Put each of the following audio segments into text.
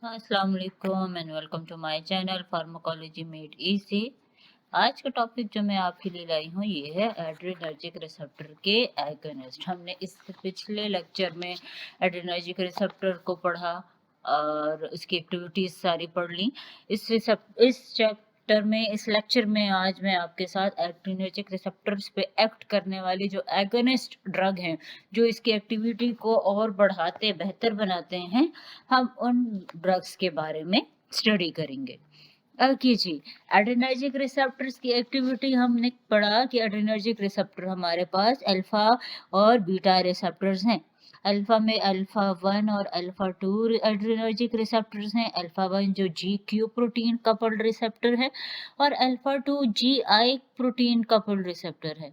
अस्सलाम वालेकुम and welcome to my channel pharmacology made easy. आज का टॉपिक जो मैं आपके लिए लाई हूँ ये है एड्रेनर्जिक रिसेप्टर के एगोनिस्ट। हमने इस पिछले लेक्चर में एड्रेनर्जिक रिसेप्टर को पढ़ा और उसकी एक्टिविटीज सारी पढ़ ली। इस चैप्टर में इस लेक्चर में आज मैं आपके साथ एड्रेनर्जिक रिसेप्टर्स पे एक्ट करने वाली जो एगोनिस्ट ड्रग हैं, जो इसकी एक्टिविटी को और बढ़ाते बेहतर बनाते हैं, हम उन ड्रग्स के बारे में स्टडी करेंगे। ओके जी। एड्रेनर्जिक रिसेप्टर्स की एक्टिविटी हमने पढ़ा कि एड्रेनर्जिक रिसेप्टर हमारे पास अल्फा और बीटा रिसेप्टर्स हैं। अल्फा में अल्फा 1 और अल्फा 2 एड्रेनर्जिक रिसेप्टर्स हैं। अल्फा 1 जो G Q protein coupled receptor है और अल्फा 2 जी आई प्रोटीन कपल्ड रिसेप्टर है,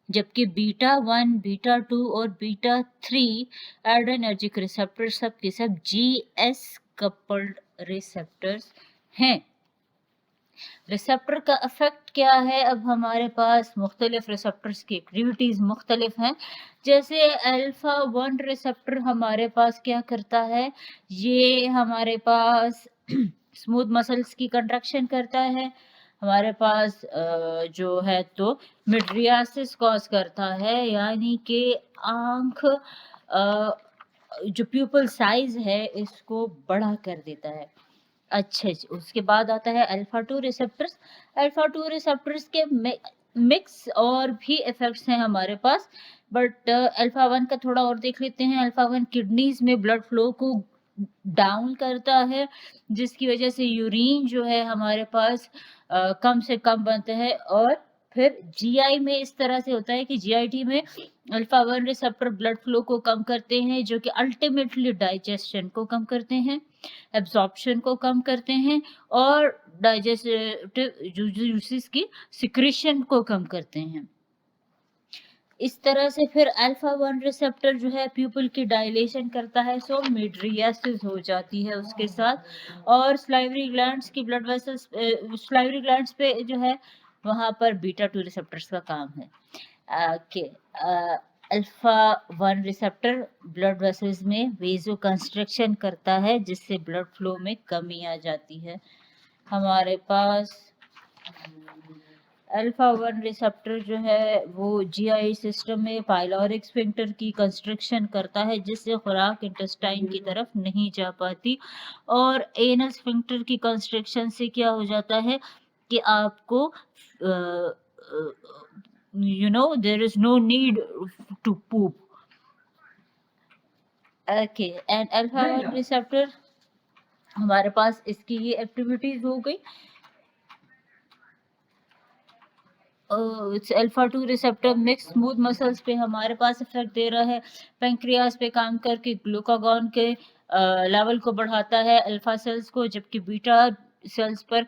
जबकि बीटा 1, बीटा 2 और बीटा 3 एड्रेनर्जिक रिसेप्टर सब के सब जी एस कपल्ड रिसेप्टर्स हैं। रिसेप्टर का इफेक्ट क्या है? अब हमारे पास मुख्तलिफ रिसेप्टर्स की एक्टिविटीज मुख्तलिफ हैं। जैसे अल्फा 1 रिसेप्टर हमारे पास क्या करता है, ये हमारे पास स्मूथ मसल्स की कंट्रैक्शन करता है। हमारे पास जो है तो मिड्रियासिस कॉज करता है, यानी कि आंख जो प्यूपल साइज है इसको बड़ा कर देता है। अच्छा जी, उसके बाद आता है अल्फा 2 रिसेप्टर्स। अल्फा 2 रिसेप्टर्स के मिक्स और भी इफेक्ट्स हैं हमारे पास, बट अल्फा 1 का थोड़ा और देख लेते हैं। अल्फा 1 किडनीज में ब्लड फ्लो को डाउन करता है, जिसकी वजह से यूरिन जो है हमारे पास कम से कम बनता है। और फिर जीआई में इस तरह से होता है कि जीआईटी में अल्फा 1 रिसेप्टर ब्लड फ्लो को कम करते हैं, जो कि अल्टीमेटली डाइजेशन को कम करते हैं, एब्जॉर्प्शन को कम करते हैं और डाइजेस्टिव जूसेस की सिक्रीशन को कम करते हैं। इस तरह से फिर अल्फा 1 रिसेप्टर जो है प्यूपल की डायलेशन करता है, सो मिड्रियासिस हो जाती है उसके साथ। और स्लाइवरी ग्लैंड्स की ब्लड वेसल्स, स्लाइवरी ग्लैंड्स पे जो है वहां पर बीटा 2 रिसेप्टर्स का काम है। के अल्फा 1 रिसेप्टर ब्लड वेसल्स में वेजो कंस्ट्रक्शन करता है, जिससे ब्लड फ्लो में कमी आ जाती है। हमारे पास अल्फा 1 रिसेप्टर जो है वो जीआई सिस्टम में पाइलोरिक स्फिंक्टर की कंस्ट्रक्शन करता है, जिससे खुराक इंटेस्टाइन की तरफ नहीं जा पाती। और एनल स्फिंक्टर की कंस्ट्रक्शन से क्या हो जाता है कि आपको there is no need to poop. Okay, and alpha 1 receptor हमारे पास इसकी ये एक्टिविटीज हो गई। Alpha 2 receptor mix smooth muscles पे हमारे पास इफेक्ट दे रहा है, पेंक्रियास पे काम करके ग्लूकागॉन के लेवल को बढ़ाता है अल्फा सेल्स को, जबकि बीटा सेल्स पर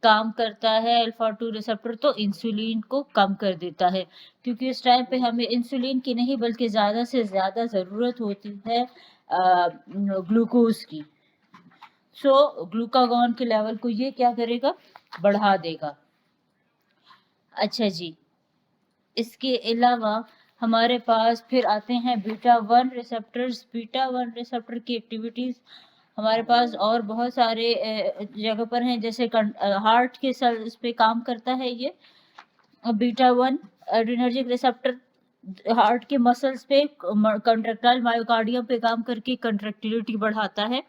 काम करता है अल्फा 2 रिसेप्टर तो इंसुलिन को कम कर देता है, क्योंकि इस टाइम पे हमें इंसुलिन की नहीं बल्कि ज़्यादा से ज़्यादा ज़रूरत होती है ग्लूकोज की। सो ग्लूकागॉन के लेवल को ये क्या करेगा, बढ़ा देगा। अच्छा जी, इसके अलावा हमारे पास फिर आते हैं बीटा 1 रिसेप्टर्स। बीटा 1 रिसेप्टर की एक्टिविटीज हमारे पास और बहुत सारे जगह पर हैं, जैसे हार्ट के सेल्स पे काम करता है ये बीटा 1 एड्रेनर्जिक रिसेप्टर। हार्ट के मसल्स पे कंट्रैक्टाइल मायोकार्डियम पे काम करके कंट्रैक्टिलिटी बढ़ाता है,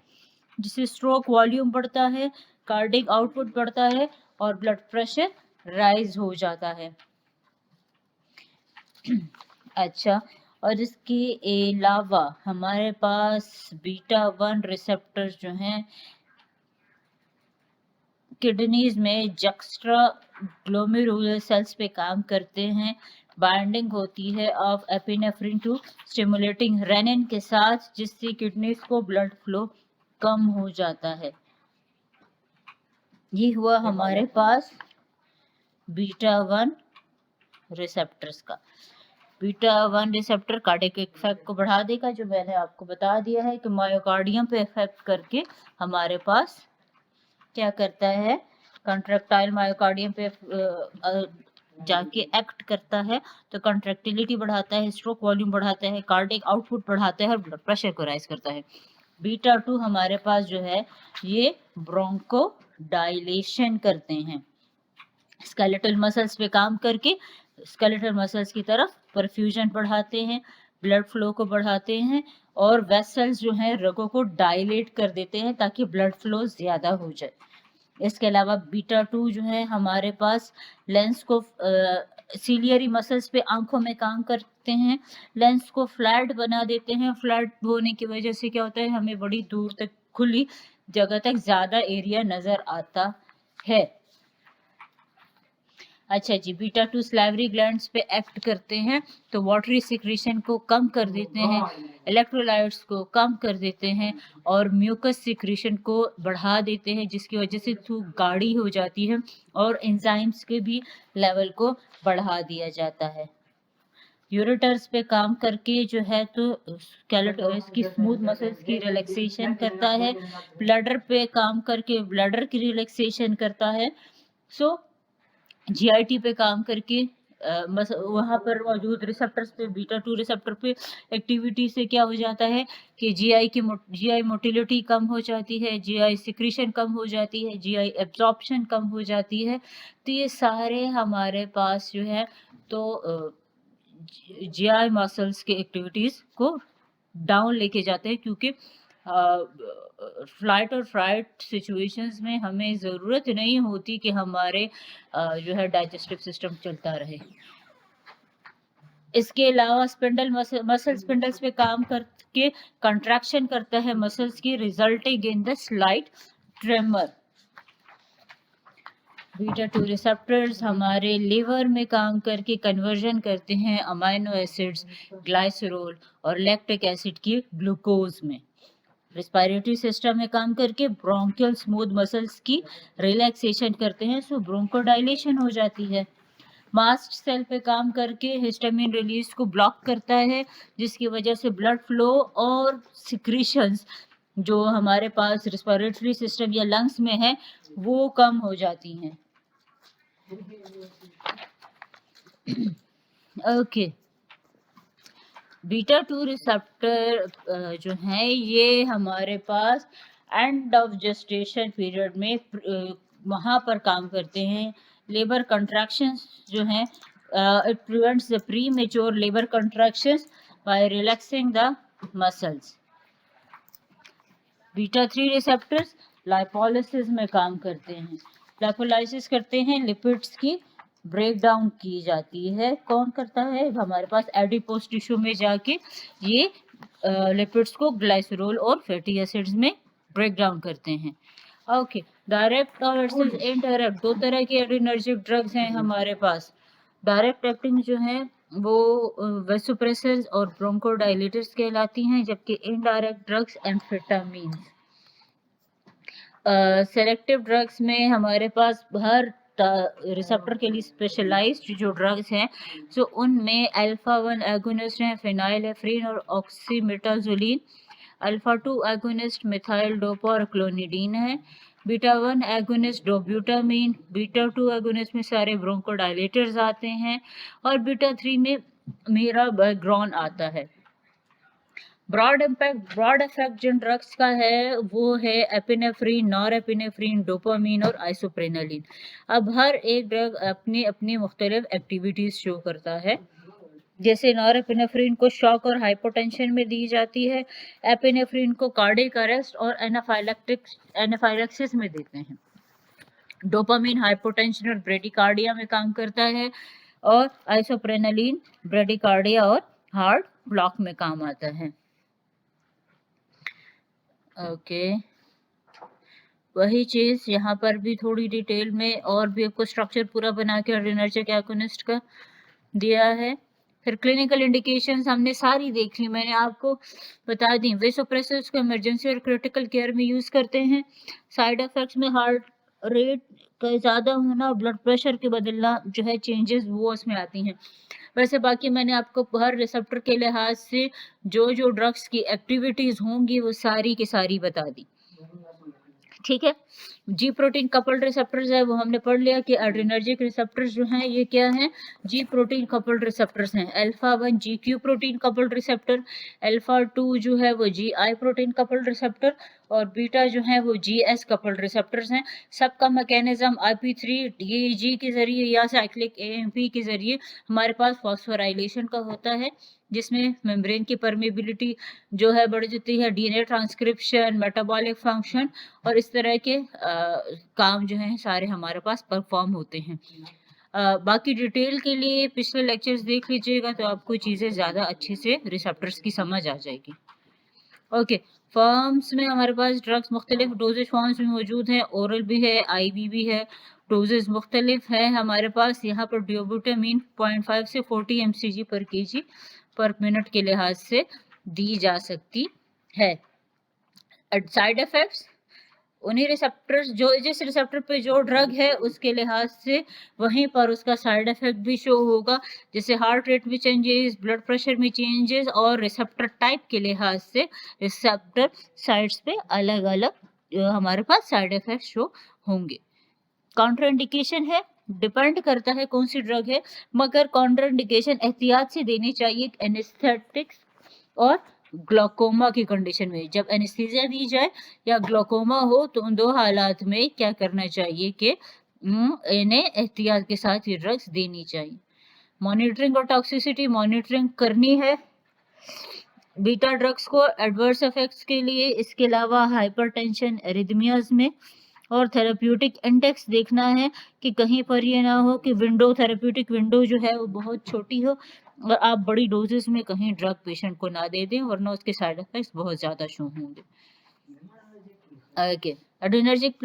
जिससे स्ट्रोक वॉल्यूम बढ़ता है, कार्डिक आउटपुट बढ़ता है और ब्लड प्रेशर राइज हो जाता है। अच्छा, और इसके अलावा हमारे पास बीटा 1 रिसेप्टर जो हैं किडनीज में जक्स्ट्रा ग्लोमेरुलर सेल्स पे काम करते हैं। बाइंडिंग होती है of epinephrine to stimulating renin के साथ, जिससे किडनीज को ब्लड फ्लो कम हो जाता है। ये हुआ हमारे पास बीटा 1 रिसेप्टर्स का। बीटा 1 रिसेप्टर कार्डियक इफेक्ट को बढ़ा देगा, जो मैंने आपको बता दिया है कि मायोकार्डियम पे इफेक्ट करके हमारे पास क्या करता है, कंट्रैक्टाइल मायोकार्डियम पे जाके एक्ट करता है, तो कंट्रैक्टिलिटी बढ़ाता है, स्ट्रोक वॉल्यूम बढ़ाता है, कार्डियक आउटपुट बढ़ाता है और ब्लड प्रेशर को राइज करता है। बीटा 2 हमारे पास जो है ये ब्रोंको डायलेशन करते हैं, स्केलेटल मसल्स पे काम करके स्केलेटल मसल्स की तरफ परफ्यूजन बढ़ाते हैं, ब्लड फ्लो को बढ़ाते हैं और वेसल्स जो हैं रगों को डायलेट कर देते हैं ताकि ब्लड फ्लो ज़्यादा हो जाए। इसके अलावा बीटा 2 जो है हमारे पास लेंस को सीलियरी मसल्स पे आंखों में काम करते हैं, लेंस को फ्लैट बना देते हैं। फ्लैट होने की वजह से क्या होता है, हमें बड़ी दूर तक खुली जगह तक ज़्यादा एरिया नज़र आता है। अच्छा जी, बीटा 2 सलाइवरी ग्लैंड्स पे एक्ट करते हैं तो वाटरी सिक्रीशन को कम कर देते हैं, इलेक्ट्रोलाइट्स को कम कर देते हैं और म्यूकस सिक्रीशन को बढ़ा देते हैं, जिसकी वजह से थूक गाढ़ी हो जाती है और एंजाइम्स के भी लेवल को बढ़ा दिया जाता है। यूरेटर्स पे काम करके जो है तो स्केलेटल की स्मूथ मसल्स की रिलैक्सेशन करता है, ब्लडर पे काम करके ब्लडर की रिलैक्सेशन करता है। सो जीआईटी पे काम करके वहाँ पर मौजूद रिसेप्टर्स पे बीटा 2 रिसेप्टर पे एक्टिविटी से क्या हो जाता है कि जीआई मोटिलिटी कम हो जाती है, जीआई सिक्रीशन कम हो जाती है, जीआई एब्जॉर्प्शन कम हो जाती है। तो ये सारे हमारे पास जो है तो जीआई मसल्स के एक्टिविटीज़ को डाउन लेके जाते हैं, क्योंकि फ्लाइट और फ्राइट सिचुएशंस में हमें ज़रूरत नहीं होती कि हमारे जो है डाइजेस्टिव सिस्टम चलता रहे। इसके अलावा स्पिंडल मसल स्पिंडल्स पे काम करके कंट्रैक्शन करता है मसल्स की, resulting in the slight tremor. Beta 2 receptors हमारे लिवर में काम करके कन्वर्जन करते हैं अमाइनो एसिड्स, ग्लाइसरोल और लैक्टिक एसिड की ग्लूकोज में। रेस्पिरेटरी सिस्टम में काम करके ब्रोंकियल स्मूथ मसल्स की रिलैक्सेशन करते हैं, सो ब्रोंकोडाइलेशन हो जाती है। मास्ट सेल पे काम करके हिस्टामिन रिलीज को ब्लॉक करता है, जिसकी वजह से ब्लड फ्लो और सिक्रीशंस जो हमारे पास रेस्पिरेटरी सिस्टम या लंग्स में है वो कम हो जाती हैं। ओके, बीटा 2 रिसेप्टर जो है ये हमारे पास एंड ऑफ जेस्टेशन पीरियड में वहाँ पर काम करते हैं। लेबर कंट्रैक्शंस जो हैं it prevents the premature labour contractions by relaxing the muscles. Beta 3 receptors lipolysis में काम करते हैं, लाइपोलाइसिस करते हैं, लिपिड्स की ब्रेक डाउन की जाती है। कौन करता है, हमारे पास एडिपोज टिश्यू में जाके ये लिपिड्स को ग्लाइसरोल और फैटी एसिड्स में ब्रेक डाउन करते हैं। ओके, डायरेक्ट वर्सेस इनडायरेक्ट, दो तरह के एड्रेनर्जिक ड्रग्स हैं हमारे पास। डायरेक्ट एक्टिंग जो है वो वेसोप्रेसर्स और ब्रोंकोडाइलेटर्स कहलाती हैं, जबकि indirect drugs amphetamine. Selective drugs में हमारे पास हर रिसेप्टर के लिए स्पेशलाइज्ड जो ड्रग्स हैं, सो उनमें अल्फा 1 एगोनिस्ट हैं, फेनाइलेफ्रिन और ऑक्सीमेटाजोलिन। अल्फा 2 एगोनिस्ट मिथाइल डोपा और क्लोनिडीन है। बीटा 1 एगोनिस्ट डोब्यूटामीन, बीटा 2 एगोनिस्ट में सारे ब्रोंकोडाइलेटर्स आते हैं और बीटा 3 में मेरा बैकग्राउंड आता है। ब्रॉड इफेक्ट जिन ड्रग्स का है वो है एपिनेफ्रीन, नॉरएपिनेफ्रीन, डोपामीन और आइसोप्रेनालिन। अब हर एक ड्रग अपनी अपनी मुख्तलिफ एक्टिविटीज शो करता है। जैसे नॉरएपिनेफ्रीन को शॉक और हाइपोटेंशन में दी जाती है, एपिनेफ्रीन को कार्डियक अरेस्ट और एनाफाइलैक्सिस में देते हैं। डोपामीन हाइपोटेंशन और ब्रेडिकार्डिया में काम करता है और आइसोप्रेनालिन ब्रेडिकार्डिया और हार्ट ब्लॉक में काम आता है। ओके, वही चीज़ यहाँ पर भी थोड़ी डिटेल में और भी आपको स्ट्रक्चर पूरा बना के एड्रेनर्जिक एगोनिस्ट का दिया है। फिर क्लिनिकल इंडिकेशंस हमने सारी देख ली, मैंने आपको बता दी। वेसोप्रेसर्स को इमरजेंसी और क्रिटिकल केयर में यूज़ करते हैं। साइड इफ़ेक्ट्स में हार्ट रेट का ज़्यादा होना और ब्लड प्रेशर के बदलना जो है चेंजेस वो उसमें आती हैं। वैसे बाकी मैंने आपको हर रिसेप्टर के लिहाज से जो जो ड्रग्स की एक्टिविटीज़ होंगी वो सारी की सारी बता दी। ठीक है। जी प्रोटीन कपल्ड रिसेप्टर्स है वो हमने पढ़ लिया कि एड्रेनर्जिक रिसेप्टर्स जो हैं ये क्या हैं, जी प्रोटीन कपल्ड रिसेप्टर्स हैं। Alpha 1 G Q protein coupled receptor, alpha 2 जो है वो जी आई प्रोटीन कपल्ड रिसेप्टर, और बीटा जो है वो जी एस कपल्ड रिसेप्टर्स हैं। सबका मैकेनिज्म IP3 DAG के जरिए या साइक्लिक AMP के जरिए हमारे पास फॉस्फोराइलेशन का होता है, जिसमें मेम्ब्रेन की परमेबिलिटी जो है बढ़ जाती है, DNA ट्रांसक्रिप्शन, मेटाबॉलिक फंक्शन और इस तरह के काम जो हैं सारे हमारे पास परफॉर्म होते हैं। बाकी डिटेल के लिए पिछले लेक्चर्स देख लीजिएगा तो आपको चीज़ें ज़्यादा अच्छे से रिसेप्टर्स की समझ आ जाएगी। ओके, फॉर्म्स में हमारे पास ड्रग्स मुख्तलिफ डोजेज फॉर्म्स में मौजूद हैं, ओरल भी है, IV भी है, डोजेज मुख्तलिफ है हमारे पास। यहाँ पर ड्यूबुटामीन 0.5 से 40 mcg पर kg पर मिनट के लिहाज से दी जा सकती है। साइड इफेक्ट्स उन्हीं रिसेप्टर्स जो जिस रिसेप्टर पे जो ड्रग है उसके लिहाज से वहीं पर उसका साइड इफेक्ट भी शो होगा, जैसे हार्ट रेट में चेंजेस, ब्लड प्रेशर में चेंजेस और रिसेप्टर टाइप के लिहाज से रिसेप्टर साइड्स पे अलग अलग हमारे पास साइड इफेक्ट शो होंगे। काउंटर इंडिकेशन है, डिपेंड करता है कौन सी ड्रग है, मगर काउंटर इंडिकेशन एहतियात से देनी चाहिए एनेस्थेटिक्स और ग्लोकोमा की कंडीशन में। जब एनेस्थीसिया दी जाए या ग्लोकोमा हो तो उन दो हालात में क्या करना चाहिए कि इन्हें एहतियात के साथ ये ड्रग्स देनी चाहिए। मॉनिटरिंग और टॉक्सिसिटी मॉनिटरिंग करनी है बीटा ड्रग्स को एडवर्स इफेक्ट्स के लिए, इसके अलावा हाइपरटेंशन एरिथमियाज में, और थेरेप्यूटिक इंडेक्स देखना है कि कहीं पर ये ना हो कि थेरेप्यूटिक विंडो जो है वो बहुत छोटी हो और आप बड़ी डोजेस में कहीं ड्रग पेशेंट को ना दे दें, वरना उसके साइड इफेक्ट्स बहुत ज़्यादा शो होंगे। ओके, एड्रेनर्जिक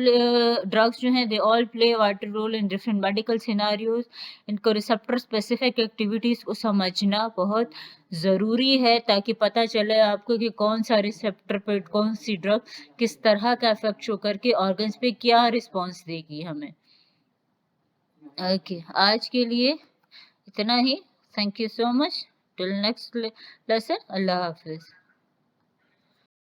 ड्रग्स जो हैं they all play vital role in different medical scenarios. इनको रिसेप्टर स्पेसिफिक एक्टिविटीज़ को समझना बहुत ज़रूरी है ताकि पता चले आपको कि कौन सा रिसेप्टर पर कौन सी ड्रग किस तरह का इफेक्ट शो करके ऑर्गन्स पे क्या रिस्पॉन्स देगी हमें। ओके, आज के लिए इतना ही। Thank you so much. Till next lesson, अल्लाह हाफिज़।